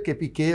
KPK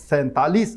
47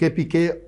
KPK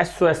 SOS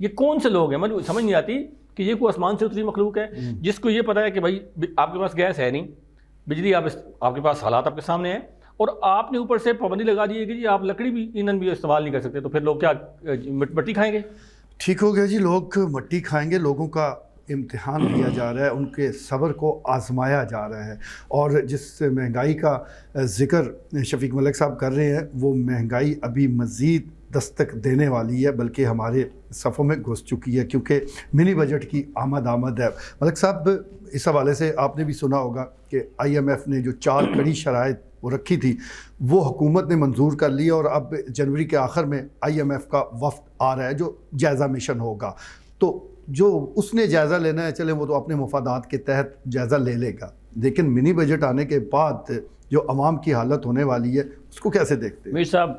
یہ کون سے لوگ ہیں؟ مجھے سمجھ نہیں آتی کہ یہ کوئی آسمان سے اتری مخلوق ہے جس کو یہ پتہ ہے کہ بھائی آپ کے پاس گیس ہے نہیں، بجلی آپ کے پاس حالات آپ کے سامنے ہیں، اور آپ نے اوپر سے پابندی لگا دی ہے کہ جی آپ لکڑی بھی ایندھن بھی استعمال نہیں کر سکتے، تو پھر لوگ کیا مٹی کھائیں گے؟ ٹھیک ہو گیا جی، لوگ مٹی کھائیں گے، لوگوں کا امتحان لیا جا رہا ہے، ان کے صبر کو آزمایا جا رہا ہے۔ اور جس مہنگائی کا ذکر شفیق ملک صاحب کر رہے ہیں، وہ مہنگائی ابھی مزید دستک دینے والی ہے، بلکہ ہمارے صفوں میں گھس چکی ہے، کیونکہ منی بجٹ کی آمد ہے۔ ملک صاحب، اس حوالے سے آپ نے بھی سنا ہوگا کہ IMF نے جو 4 کڑی شرائط وہ رکھی تھی، وہ حکومت نے منظور کر لی، اور اب جنوری کے آخر میں IMF کا وفد آ رہا ہے جو جائزہ مشن ہوگا۔ تو جو اس نے جائزہ لینا ہے، چلے وہ تو اپنے مفادات کے تحت جائزہ لے لے گا، لیکن منی بجٹ آنے کے بعد جو عوام کی حالت ہونے والی ہے اس کو کیسے دیکھتے ہیں؟ میر صاحب،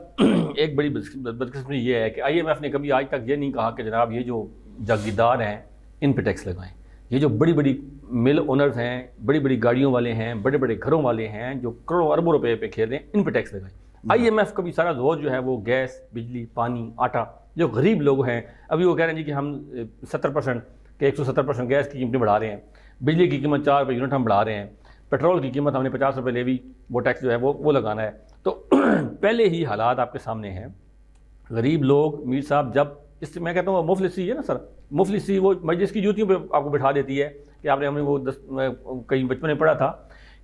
ایک بڑی بدقسمتی یہ ہے کہ IMF نے کبھی آج تک یہ نہیں کہا کہ جناب یہ جو جاگیردار ہیں ان پہ ٹیکس لگائیں، یہ جو بڑی بڑی مل اونرز ہیں، بڑی بڑی گاڑیوں والے ہیں، بڑے بڑے گھروں والے ہیں جو کروڑوں اربوں روپے پہ کھیل رہے ہیں، ان پہ ٹیکس لگائیں۔ IMF کا بھی سارا زور جو ہے وہ گیس، بجلی، پانی، آٹا، جو غریب لوگ ہیں، ابھی وہ کہہ رہے ہیں جی کہ ہم 70% کہ 170% گیس کی قیمتیں بڑھا رہے ہیں، بجلی کی قیمت 4 روپے یونٹ ہم بڑھا رہے ہیں، پیٹرول کی قیمت ہم نے 50 روپے لیوی وہ ٹیکس جو ہے وہ لگانا ہے۔ تو پہلے ہی حالات آپ کے سامنے ہیں، غریب لوگ میر صاحب، جب اس میں کہتا ہوں مفلسی ہے نا سر، مفلسی وہ مجلس کی جوتیوں پہ آپ کو بٹھا دیتی ہے کہ آپ نے ہم نے وہ کہیں بچپن میں پڑھا تھا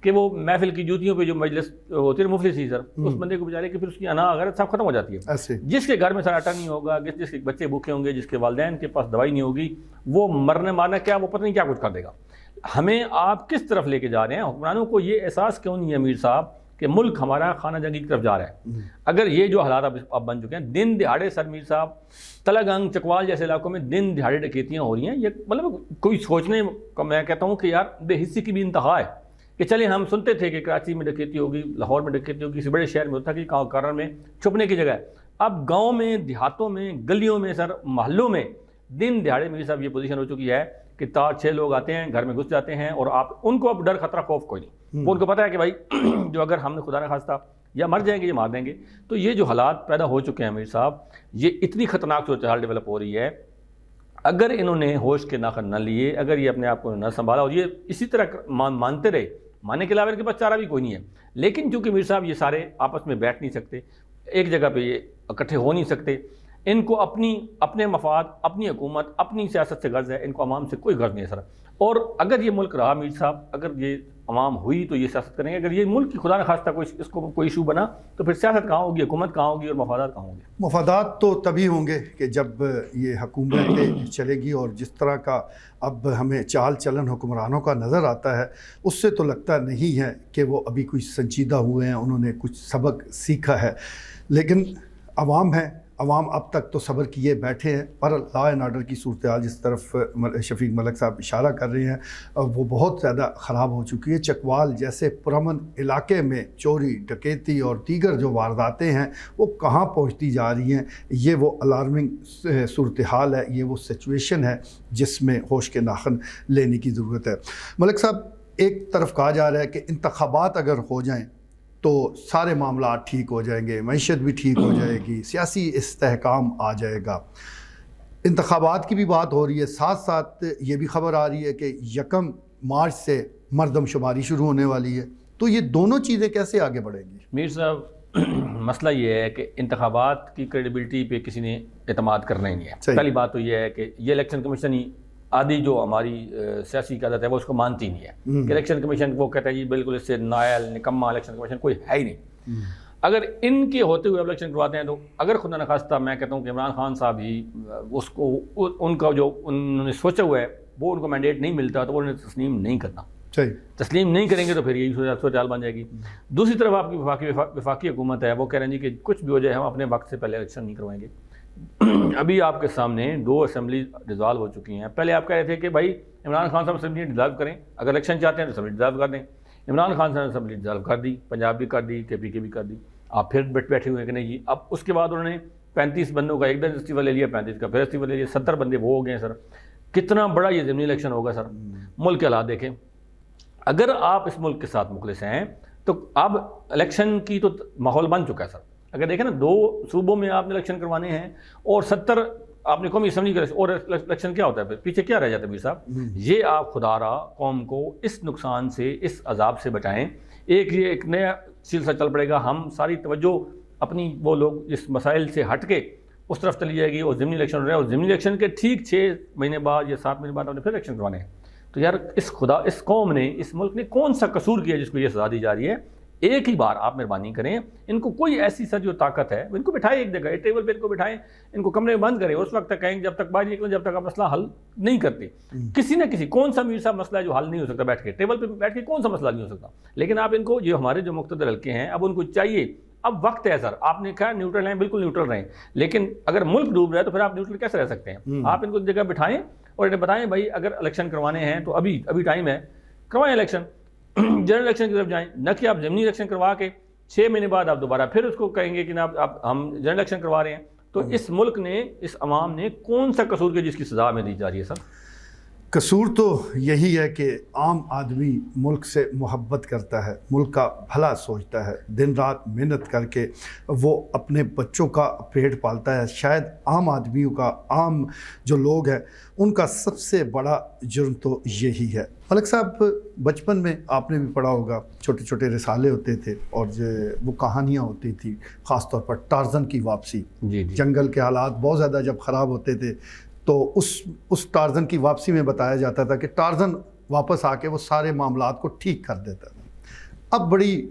کہ وہ محفل کی جوتیوں پہ جو مجلس ہوتی ہے مفلسی سر، اس بندے کو بیچارے کہ پھر اس کی انا غیرت سب ختم ہو جاتی ہے۔ جس کے گھر میں سر آٹا نہیں ہوگا، جس کے بچے بھوکے ہوں گے، جس کے والدین کے پاس دوائی نہیں ہوگی، وہ مرنے مارنا کیا، وہ پتہ نہیں کیا کچھ کر دے گا۔ ہمیں آپ کس طرف لے کے جا رہے ہیں؟ حکمرانوں کو یہ احساس کیوں نہیں ہے میر صاحب کہ ملک ہمارا خانہ جنگی کی طرف جا رہا ہے؟ اگر یہ جو حالات اب بن چکے ہیں، دن دہاڑے سر میر صاحب تلگنگ، چکوال جیسے علاقوں میں دن دہاڑے ڈکیتیاں ہو رہی ہیں، یہ مطلب کوئی سوچنے کا، میں کہتا ہوں کہ یار بے حسی کی بھی انتہا ہے کہ چلے ہم سنتے تھے کہ کراچی میں ڈکیتی ہوگی، لاہور میں ڈکیتی ہوگی، کسی بڑے شہر میں ہوتا کہ کارنر میں چھپنے کی جگہ ہے۔ اب گاؤں میں، دیہاتوں میں، گلیوں میں سر، محلوں میں دن دہاڑے میری صاحب یہ پوزیشن ہو چکی ہے کہ 4-6 لوگ آتے ہیں، گھر میں گھس جاتے ہیں، اور آپ ان کو اب ڈر خطرہ خوف کوئی نہیں، وہ ان کو پتہ ہے کہ بھائی جو اگر ہم نے خدا نہ خواستہ یا مر جائیں گے یا مار دیں گے۔ تو یہ جو حالات پیدا ہو چکے ہیں میر صاحب، یہ اتنی خطرناک صورتحال ڈیولپ ہو رہی ہے، اگر انہوں نے ہوش کے ناخن نہ لیے، اگر یہ اپنے آپ کو نہ سنبھالا اور یہ اسی طرح مانتے رہے، ماننے کے علاوہ ان کے پاس چارہ بھی کوئی نہیں ہے، لیکن چونکہ میر صاحب یہ سارے آپس میں بیٹھ نہیں سکتے، ایک جگہ پہ یہ اکٹھے ہو نہیں سکتے، ان کو اپنے مفاد، اپنی حکومت، اپنی سیاست سے غرض ہے، ان کو عوام سے کوئی غرض نہیں ہے سر۔ اور اگر یہ ملک رہا میر صاحب، اگر یہ عوام ہوئی تو یہ سیاست کریں گے، اگر یہ ملک کی خدا نہ خواستہ اس کو کوئی ایشو بنا تو پھر سیاست کہاں ہوگی، حکومت کہاں ہوگی، اور مفادات کہاں ہوں گے؟ مفادات تو تبھی ہوں گے کہ جب یہ حکومت چلے گی، اور جس طرح کا اب ہمیں چال چلن حکمرانوں کا نظر آتا ہے، اس سے تو لگتا نہیں ہے کہ وہ ابھی کچھ سنجیدہ ہوئے ہیں، انہوں نے کچھ سبق سیکھا ہے۔ لیکن عوام ہے، عوام اب تک تو صبر کیے بیٹھے ہیں، پر لا اینڈ آرڈر کی صورتحال جس طرف شفیق ملک صاحب اشارہ کر رہے ہیں وہ بہت زیادہ خراب ہو چکی ہے۔ چکوال جیسے پرامن علاقے میں چوری، ڈکیتی اور دیگر جو وارداتیں ہیں وہ کہاں پہنچتی جا رہی ہیں، یہ وہ الارمنگ صورتحال ہے، یہ وہ سچویشن ہے جس میں ہوش کے ناخن لینے کی ضرورت ہے۔ ملک صاحب، ایک طرف کہا جا رہا ہے کہ انتخابات اگر ہو جائیں تو سارے معاملات ٹھیک ہو جائیں گے، معیشت بھی ٹھیک ہو جائے گی، سیاسی استحکام آ جائے گا۔ انتخابات کی بھی بات ہو رہی ہے، ساتھ ساتھ یہ بھی خبر آ رہی ہے کہ 1 مارچ سے مردم شماری شروع ہونے والی ہے، تو یہ دونوں چیزیں کیسے آگے بڑھیں گی؟ میر صاحب، مسئلہ یہ ہے کہ انتخابات کی کریڈیبلٹی پہ کسی نے اعتماد کرنا ہی نہیں ہے۔ پہلی بات تو یہ ہے کہ یہ الیکشن کمیشن ہی آدھی جو ہماری سیاسی قیادت ہے وہ اس کو مانتی نہیں ہے کہ الیکشن کمیشن وہ کہتا ہے جی بالکل اس سے نائل نکما الیکشن کمیشن کوئی ہے ہی نہیں۔ اگر ان کے ہوتے ہوئے الیکشن کرواتے ہیں تو اگر خدا نہ خواستہ میں کہتا ہوں کہ عمران خان صاحب ہی اس کو ان کا جو انہوں نے سوچا ہوا ہے وہ ان کو مینڈیٹ نہیں ملتا تو وہ انہیں تسلیم نہیں کرنا، تسلیم نہیں کریں گے تو پھر یہی صورتحال بن جائے گی۔ دوسری طرف آپ کی وفاقی حکومت ہے، وہ کہہ رہے ہیں جی کہ کچھ بھی ہو جائے ہم اپنے وقت سے پہلے الیکشن نہیں کروائیں گے۔ ابھی آپ کے سامنے 2 اسمبلی ڈیزالو ہو چکی ہیں، پہلے آپ کہہ رہے تھے کہ بھائی عمران خان صاحب اسمبلی ڈیزالو کریں، اگر الیکشن چاہتے ہیں تو اسمبلی ڈیزالو کر دیں۔ عمران خان صاحب نے اسمبلی ڈیزالو کر دی، پنجاب بھی کر دی، KPK بھی کر دی، آپ پھر بیٹھے ہوئے ہیں کہ نہیں جی۔ اب اس کے بعد انہوں نے 35 بندوں کا ایک دن استعفیٰ لے لیا، 35 کا پھر استعفیٰ لے لیا، 70 بندے وہ ہو گئے ہیں سر۔ کتنا بڑا یہ ضمنی الیکشن ہوگا سر، ملک کے حالات دیکھیں۔ اگر آپ اس ملک کے ساتھ مخلص ہیں تو اب الیکشن کی تو ماحول بن چکا ہے سر۔ اگر دیکھیں نا 2 صوبوں میں آپ نے الیکشن کروانے ہیں اور 70 آپ نے قومی اسمبلی کا اور الیکشن کیا ہوتا ہے پھر پیچھے کیا رہ جاتا ہے میر صاحب؟ یہ آپ خدا را قوم کو اس نقصان سے اس عذاب سے بچائیں. یہ ایک نیا سلسلہ چل پڑے گا, ہم ساری توجہ اپنی وہ لوگ اس مسائل سے ہٹ کے اس طرف چلی جائے گی, اور ضمنی الیکشن ہو رہا ہے, اور ضمنی الیکشن کے ٹھیک 6 مہینے بعد یا 7 مہینے بعد ہم نے پھر الیکشن کروانے ہیں. تو یار اس قوم نے, اس ملک نے کون سا قصور کیا جس کو یہ سزا دی جا رہی ہے؟ ایک ہی بار آپ مہربانی کریں, ان کو کوئی ایسی سر جو طاقت ہے ان کو بٹھائیں ایک جگہ, ایک ٹیبل پہ ان کو بٹھائیں, ان کو کمرے میں بند کریں, اس وقت تک کہیں جب تک باہر نکلیں, جب تک آپ مسئلہ حل نہیں کرتے. کسی نہ کسی کون سا میر صاحب مسئلہ ہے جو حل نہیں ہو سکتا بیٹھ کے ٹیبل پہ بیٹھ کے, کون سا مسئلہ نہیں ہو سکتا. لیکن آپ ان کو, جو ہمارے جو مقتدر حلقے ہیں, اب ان کو چاہیے, اب وقت ہے سر, آپ نے کہا نیوٹرل ہیں, بالکل نیوٹرل رہیں, لیکن اگر ملک ڈوب رہا ہے تو پھر آپ نیوٹرل کیسے رہ سکتے ہیں؟ آپ ان کو جگہ بٹھائیں اور انہیں بتائیں بھائی اگر الیکشن کروانے ہیں تو ابھی ٹائم ہے, کروائیں الیکشن, جنرل الیکشن کی طرف جائیں, نہ کہ آپ ضمنی الیکشن کروا کے 6 مہینے بعد آپ دوبارہ پھر اس کو کہیں گے کہ ہم جنرل الیکشن کروا رہے ہیں. تو اس ملک نے, اس عوام نے کون سا قصور کیا جس کی سزا ہمیں دی جا رہی ہے سر؟ قصور تو یہی ہے کہ عام آدمی ملک سے محبت کرتا ہے, ملک کا بھلا سوچتا ہے, دن رات محنت کر کے وہ اپنے بچوں کا پیٹ پالتا ہے. شاید عام آدمیوں کا, عام جو لوگ ہیں ان کا سب سے بڑا جرم تو یہی ہے. ملک صاحب, بچپن میں آپ نے بھی پڑھا ہوگا, چھوٹے چھوٹے رسالے ہوتے تھے اور وہ کہانیاں ہوتی تھی, خاص طور پر ٹارزن کی واپسی. جنگل کے حالات بہت زیادہ جب خراب ہوتے تھے تو اس ٹارزن کی واپسی میں بتایا جاتا تھا کہ ٹارزن واپس آ کے وہ سارے معاملات کو ٹھیک کر دیتا تھا. اب بڑی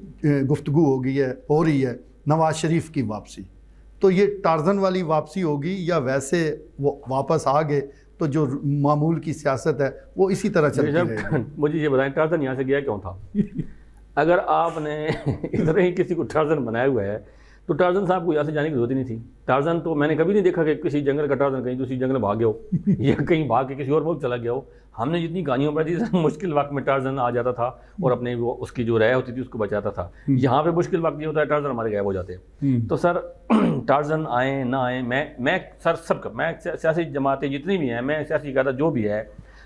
گفتگو ہو رہی ہے نواز شریف کی واپسی. تو یہ ٹارزن والی واپسی ہوگی یا ویسے وہ واپس آ گئے تو جو معمول کی سیاست ہے وہ اسی طرح چلتی رہے گی؟ مجھے یہ بتائیں ٹارزن یہاں سے گیا کیوں تھا؟ اگر آپ نے ادھر ہی کسی کو ٹارزن بنایا ہوا ہے تو ٹارزن صاحب کو یہاں سے جانے کی ضرورت ہی نہیں تھی. ٹارزن تو میں نے کبھی نہیں دیکھا کہ کسی جنگل کا ٹارزن کہیں دوسری جنگل میں بھاگ گیا ہو یا کہیں بھاگ کے کسی اور ملک چلا گیا ہو. ہم نے جتنی کہانیوں پڑھی تھی مشکل وقت میں ٹارزن آ جاتا تھا اور اپنے وہ اس کی جو رائے ہوتی تھی اس کو بچاتا تھا. یہاں پہ مشکل وقت یہ ہوتا ہے ٹارزن ہمارے غائب ہو جاتے ہیں. تو سر ٹارزن آئیں نہ آئیں, میں سر سب کا, میں سیاسی جماعتیں جتنی بھی ہیں, میں سیاسی قیادت جو بھی ہے,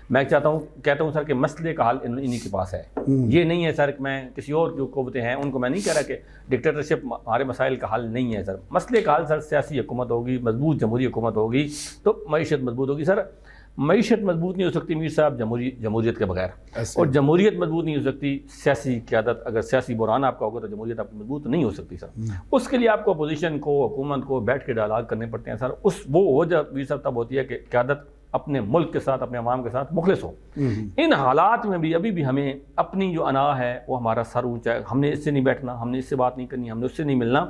میں کہتا ہوں سر کہ مسئلے کا حل انہی کے پاس ہے. یہ نہیں ہے سر کہ میں کسی اور جو قوتیں ہیں ان کو میں نہیں کہہ رہا کہ ڈکٹیٹرشپ ہمارے مسائل کا حل نہیں ہے. سر مسئلے کا حل سر سیاسی حکومت ہوگی, مضبوط جمہوری حکومت ہوگی تو معیشت مضبوط ہوگی. سر معیشت مضبوط نہیں ہو سکتی میر صاحب جمہوریت کے بغیر, اور جمہوریت مضبوط نہیں ہو سکتی سیاسی قیادت, اگر سیاسی بحران آپ کا ہوگا تو جمہوریت آپ کی مضبوط نہیں ہو سکتی. سر اس کے لیے آپ کو اپوزیشن کو, حکومت کو بیٹھ کے ڈائلاگ کرنے پڑتے ہیں. سر وہ جب میر صاحب تب ہوتی ہے کہ قیادت اپنے ملک کے ساتھ, اپنے عوام کے ساتھ مخلص ہو. ان حالات میں بھی ابھی بھی ہمیں اپنی جو انا ہے وہ ہمارا سر اونچا ہے, ہم نے اس سے نہیں بیٹھنا, ہم نے اس سے بات نہیں کرنی, ہم نے اس سے نہیں ملنا.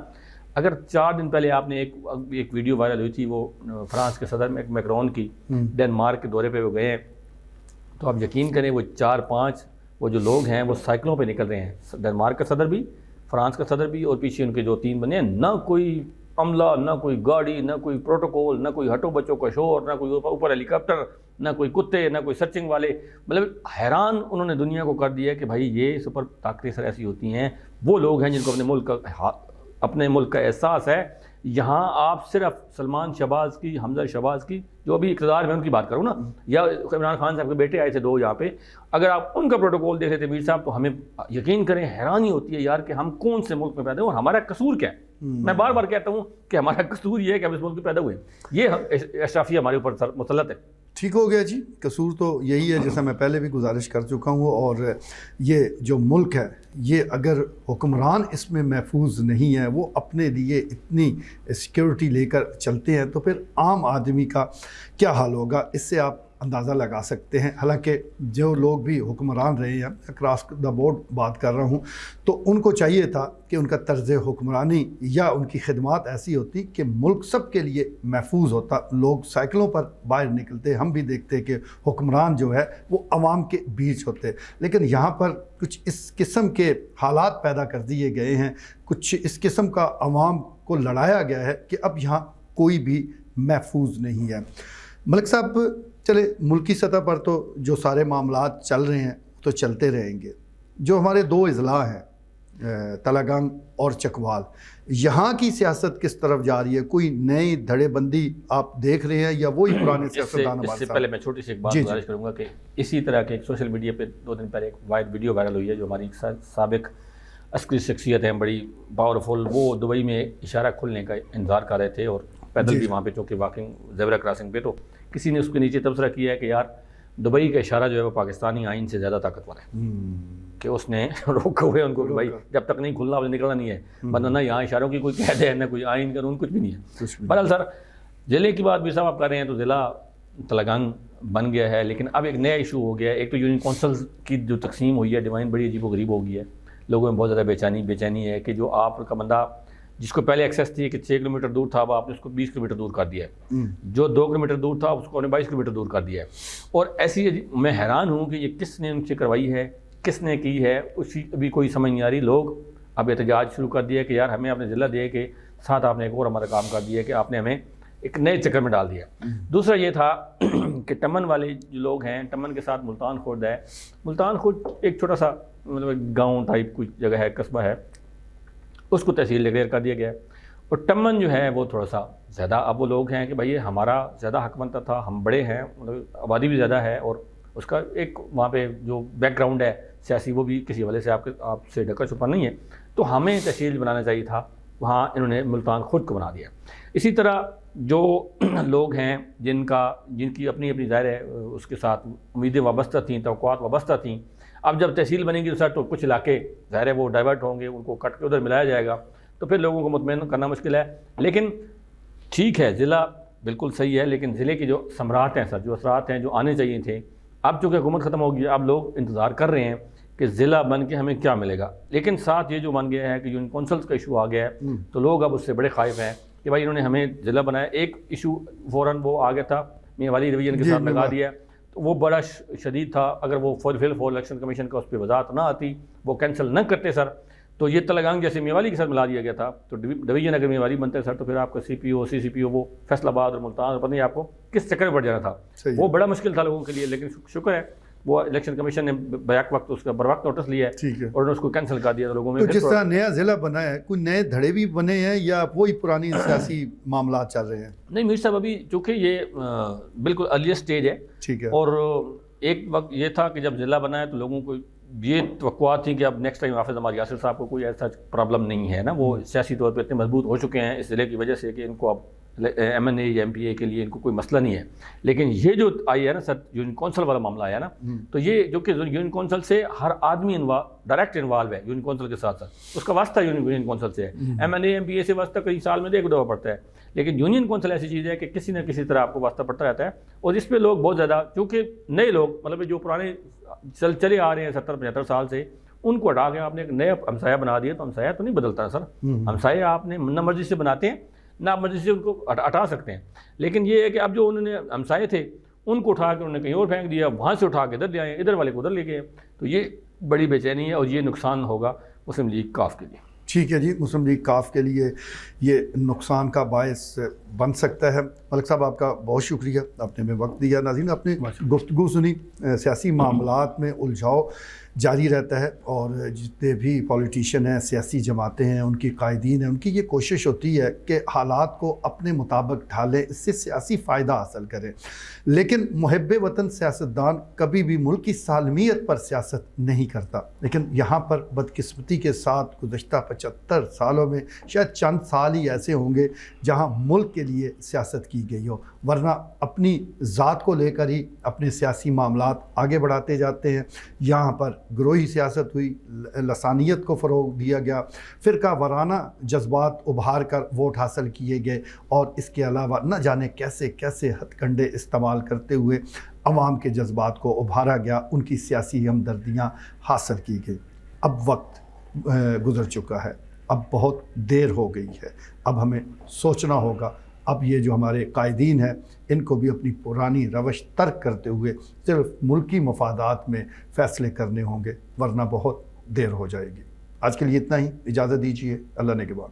اگر 4 دن پہلے آپ نے ایک ویڈیو وائرل ہوئی تھی وہ فرانس کے صدر میکرون کی, ڈنمارک کے دورے پہ وہ گئے ہیں, تو آپ یقین کریں وہ 4-5 وہ جو لوگ ہیں وہ سائیکلوں پہ نکل رہے ہیں, ڈنمارک کا صدر بھی, فرانس کا صدر بھی, اور پیچھے ان کے جو 3 بندے ہیں, نہ کوئی عملہ, نہ کوئی گاڑی, نہ کوئی پروٹوکول, نہ کوئی ہٹو بچوں کا شور, نہ کوئی اوپر ہیلی کاپٹر, نہ کوئی کتے, نہ کوئی سرچنگ والے. مطلب حیران انہوں نے دنیا کو کر دیا کہ بھائی یہ سپر طاقتیں سر ایسی ہوتی ہیں, وہ لوگ ہیں جن کو اپنے ملک کا احساس ہے. یہاں آپ صرف سلمان شہباز کی, حمزہ شہباز کی جو ابھی اقتدار میں ان کی بات کروں نا, یا عمران خان صاحب کے بیٹے آئے تھے 2 یہاں پہ, اگر آپ ان کا پروٹوکول دیکھ رہے تھے میر صاحب تو ہمیں یقین کریں حیرانی ہوتی ہے یار کہ ہم کون سے ملک میں پیدا ہوئے اور ہمارا قصور کیا ہے. میں بار بار کہتا ہوں کہ ہمارا قصور یہ ہے کہ ہم اس ملک میں پیدا ہوئے, یہ اشرافیہ ہمارے اوپر مسلط ہے. ٹھیک ہو گیا جی, قصور تو یہی ہے جیسا میں پہلے بھی گزارش کر چکا ہوں. اور یہ جو ملک ہے یہ اگر حکمران اس میں محفوظ نہیں ہے, وہ اپنے لیے اتنی سیکیورٹی لے کر چلتے ہیں, تو پھر عام آدمی کا کیا حال ہوگا اس سے آپ اندازہ لگا سکتے ہیں. حالانکہ جو لوگ بھی حکمران رہے ہیں, اکراس دا بورڈ بات کر رہا ہوں, تو ان کو چاہیے تھا کہ ان کا طرز حکمرانی یا ان کی خدمات ایسی ہوتی کہ ملک سب کے لیے محفوظ ہوتا. لوگ سائیکلوں پر باہر نکلتے, ہم بھی دیکھتے کہ حکمران جو ہے وہ عوام کے بیچ ہوتے. لیکن یہاں پر کچھ اس قسم کے حالات پیدا کر دیے گئے ہیں, کچھ اس قسم کا عوام کو لڑایا گیا ہے کہ اب یہاں کوئی بھی محفوظ نہیں ہے. ملک صاحب چلے, ملکی سطح پر تو جو سارے معاملات چل رہے ہیں تو چلتے رہیں گے. جو ہمارے 2 اضلاع ہیں تلنگانہ اور چکوال, یہاں کی سیاست کس طرف جا رہی ہے؟ کوئی نئی دھڑے بندی آپ دیکھ رہے ہیں یا وہی پرانے سیاستدان؟ اس سے پہلے میں چھوٹی سی ایک بات گزارش کروں گا کہ اسی طرح کے ایک سوشل میڈیا پہ 2 دن پہلے ایک ویڈیو وائرل ہوئی ہے جو ہماری سابق عسکری شخصیت ہیں, بڑی پاورفل, وہ دبئی میں اشارہ کھلنے کا انتظار کر رہے تھے اور پیدل بھی وہاں پہ چونکہ واکنگ زیبرا کراسنگ پہ، تو کسی نے اس کے نیچے تبصرہ کیا ہے کہ یار دبئی کا اشارہ جو ہے وہ پاکستانی آئین سے زیادہ طاقتور ہے، کہ اس نے روکے ہوئے ان کو کہ بھائی جب تک نہیں کھلنا مجھے نکلنا نہیں ہے، ورنہ نہ یہاں اشاروں کی کوئی قید ہے نہ کوئی آئین قانون، کچھ بھی نہیں ہے۔ بہرحال سر ضلع کی بات بھی صاحب آپ کر رہے ہیں، تو ضلع تلنگانگ بن گیا ہے، لیکن اب ایک نیا ایشو ہو گیا ہے۔ ایک تو یونین کونسلز کی جو تقسیم ہوئی ہے ڈیوائن بڑی عجیب و غریب ہو گئی ہے، لوگوں میں بہت زیادہ بے چینی ہے کہ جو آپ کا بندہ جس کو پہلے ایکسیس تھی کہ 6 کلومیٹر دور تھا، اب آپ نے اس کو 20 کلومیٹر دور کر دیا ہے، جو 2 کلومیٹر دور تھا اس کو 22 کلومیٹر دور کر دیا ہے۔ اور ایسی میں حیران ہوں کہ یہ کس نے ان سے کروائی ہے، کس نے کی ہے، اسی ابھی کوئی سمجھ نہیں آ رہی۔ لوگ اب احتجاج شروع کر دیا کہ یار ہمیں اپنے ضلع دے کے ساتھ آپ نے ایک اور ہمارا کام کر دیا کہ آپ نے ہمیں ایک نئے چکر میں ڈال دیا۔ دوسرا یہ تھا کہ ٹمن والے جو لوگ ہیں، ٹمن کے ساتھ ملتان خورد ہے، ملتان خورد ایک چھوٹا سا مطلب گاؤں ٹائپ کوئی جگہ ہے، قصبہ ہے، اس کو تحصیل ڈکلیئر کر دیا گیا ہے۔ اور ٹمن جو ہے وہ تھوڑا سا زیادہ، اب وہ لوگ ہیں کہ بھائی ہمارا زیادہ حق بنتا تھا، ہم بڑے ہیں، مطلب آبادی بھی زیادہ ہے، اور اس کا ایک وہاں پہ جو بیک گراؤنڈ ہے سیاسی وہ بھی کسی حوالے سے آپ سے ڈھکا چھپا نہیں ہے، تو ہمیں تحصیل بنانا چاہیے تھا، وہاں انہوں نے ملتان خود کو بنا دیا۔ اسی طرح جو لوگ ہیں جن کی اپنی ظاہر ہے اس کے ساتھ امیدیں وابستہ تھیں، توقعات وابستہ تھیں، اب جب تحصیل بنے گی تو کچھ علاقے ظاہر ہے وہ ڈائیورٹ ہوں گے، ان کو کٹ کے ادھر ملایا جائے گا، تو پھر لوگوں کو مطمئن کرنا مشکل ہے۔ لیکن ٹھیک ہے، ضلع بالکل صحیح ہے، لیکن ضلع کی جو ثمرات ہیں سر، جو اثرات ہیں جو آنے چاہیے تھے، اب چونکہ حکومت ختم ہو گئی، اب لوگ انتظار کر رہے ہیں کہ ضلع بن کے ہمیں کیا ملے گا۔ لیکن ساتھ یہ جو بن گیا ہے کہ یونین کونسلز کا ایشو آ گیا ہے، تو لوگ اب اس سے بڑے خائف ہیں کہ بھائی انہوں نے ہمیں ضلع بنایا، ایک ایشو فوراً وہ آ گیا تھا میاں والی ڈویژن کے ساتھ لگا دیا، تو وہ بڑا شدید تھا، اگر وہ فور الیکشن کمیشن کا اس پہ وضاحت نہ آتی، وہ کینسل نہ کرتے سر، تو یہ تلنگانگ جیسے میوالی کے ساتھ ملا دیا گیا تھا، تو ڈویژن اگر میوالی بنتا ہے سر، تو پھر آپ کا سی پی او وہ فیصل آباد اور ملتان اور پتہ نہیں آپ کو کس چکر میں پڑ جانا تھا۔ وہ بڑا مشکل تھا لوگوں کے لیے، لیکن شکر ہے وہ الیکشن کمیشن نے بیک وقت اس کا بر وقت نوٹس لیا ہے اور انہوں نے اس کو کینسل کر دیا، تو لوگوں میں تو جس طرح نیا ضلع بنا ہے، کوئی نئے دھڑے بھی بنے ہیں یا وہی پرانی سیاسی معاملات چل رہے ہیں؟ نہیں میر صاحب، ابھی چونکہ یہ بالکل ارلی سٹیج ہے، ٹھیک ہے، اور ایک وقت یہ تھا کہ جب ضلع بنا ہے تو لوگوں کو یہ توقعات تھی کہ اب نیکسٹ ٹائم حافظ عمار یاسر صاحب کو کوئی ایسا پرابلم نہیں ہے نا، وہ سیاسی طور پہ اتنے مضبوط ہو چکے ہیں اس ضلع کی وجہ سے کہ ان کو اب ایم این اے یا ایم پی اے کے لیے ان کو کوئی مسئلہ نہیں ہے۔ لیکن یہ جو آئی ہے نا سر، یونین کونسل والا معاملہ آیا نا، تو یہ جو کہ یونین کونسل سے ہر آدمی ڈائریکٹ انوالو ہے یونین کونسل کے ساتھ ساتھ، اس کا واسطہ یونین کونسل سے ہے، M N A M P A سے واسطہ کئی سال میں 1 دفعہ پڑتا ہے، لیکن یونین کونسل ایسی چیز ہے کہ کسی نہ کسی طرح آپ کو واسطہ پڑتا رہتا ہے، اور اس پہ لوگ بہت زیادہ، چونکہ نئے لوگ مطلب جو پرانے چلے آ رہے ہیں 70-75 سال سے، ان کو ہٹا کے آپ نے ایک نیا ہمسایہ بنا دیا، تو ہمسایہ تو نہیں بدلتا سر، ہمسایہ آپ نے نہ مرضی سے بناتے ہیں نہ مرضی سے ان کو ہٹا سکتے ہیں، لیکن یہ ہے کہ اب جو انہوں نے ہمسائے تھے ان کو اٹھا کے انہوں نے کہیں اور پھینک دیا، وہاں سے اٹھا کے ادھر لے آئے، ادھر والے کو ادھر لے گئے، تو یہ بڑی بے چینی ہے اور یہ نقصان ہوگا مسلم لیگ کاف کے لیے۔ ٹھیک ہے جی، مسلم لیگ کاف کے لیے یہ نقصان کا باعث بن سکتا ہے۔ ملک صاحب آپ کا بہت شکریہ، آپ نے ہمیں وقت دیا۔ ناظرین، آپ نے گفتگو سنی، سیاسی معاملات میں الجھاؤ جاری رہتا ہے، اور جتنے بھی پولیٹیشین ہیں، سیاسی جماعتیں ہیں، ان کی قائدین ہیں، ان کی یہ کوشش ہوتی ہے کہ حالات کو اپنے مطابق ڈھالیں، اس سے سیاسی فائدہ حاصل کریں، لیکن محب وطن سیاستدان کبھی بھی ملک کی سالمیت پر سیاست نہیں کرتا۔ لیکن یہاں پر بدقسمتی کے ساتھ گزشتہ 75 سالوں میں شاید چند سال ہی ایسے ہوں گے جہاں ملک کے لیے سیاست کی گئی ہو، ورنہ اپنی ذات کو لے کر ہی اپنے سیاسی معاملات آگے بڑھاتے جاتے ہیں۔ یہاں پر گروہی سیاست ہوئی، لسانیت کو فروغ دیا گیا، فرقہ وارانہ جذبات ابھار کر ووٹ حاصل کیے گئے، اور اس کے علاوہ نہ جانے کیسے کیسے ہتھ کنڈے استعمال کرتے ہوئے عوام کے جذبات کو ابھارا گیا، ان کی سیاسی ہمدردیاں حاصل کی گئی۔ اب وقت گزر چکا ہے، اب بہت دیر ہو گئی ہے، اب ہمیں سوچنا ہوگا۔ اب یہ جو ہمارے قائدین ہیں، ان کو بھی اپنی پرانی روش ترک کرتے ہوئے صرف ملکی مفادات میں فیصلے کرنے ہوں گے، ورنہ بہت دیر ہو جائے گی۔ آج کے لیے اتنا ہی، اجازت دیجیے، اللہ نگہبان۔